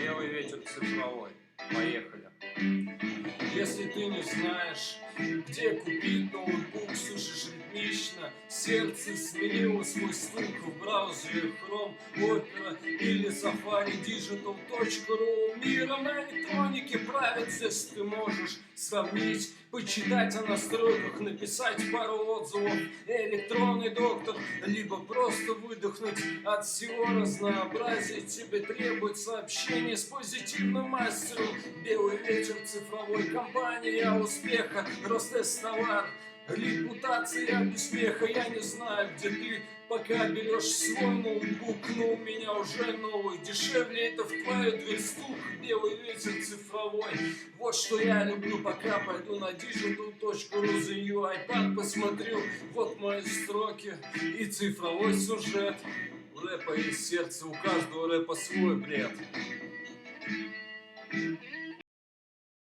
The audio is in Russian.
Белый ветер цифровой. Поехали. Если ты не знаешь, где купить ноутбук, слышишь ритмично, сердце сменило свой стук в браузере Chrome, Opera или Safari Digital.ru. Миром электроники правит здесь, ты можешь сравнить, почитать о настройках, написать пару отзывов. Электронный доктор, либо просто выдохнуть от всего разнообразия. Тебе требуется общение с позитивным мастером. Белый ветер цифровой, компания успеха, Ростест-товар, репутация без смеха. Я не знаю, где ты пока берешь свой ноутбук, но у меня уже новый. Дешевле это в твою дверь стук. Белый ветер цифровой. Вот что я люблю, пока пойду на digital.ru, за ее iPad посмотрю. Вот мои строки и цифровой сюжет. У рэпа есть сердце, у каждого рэпа свой бред.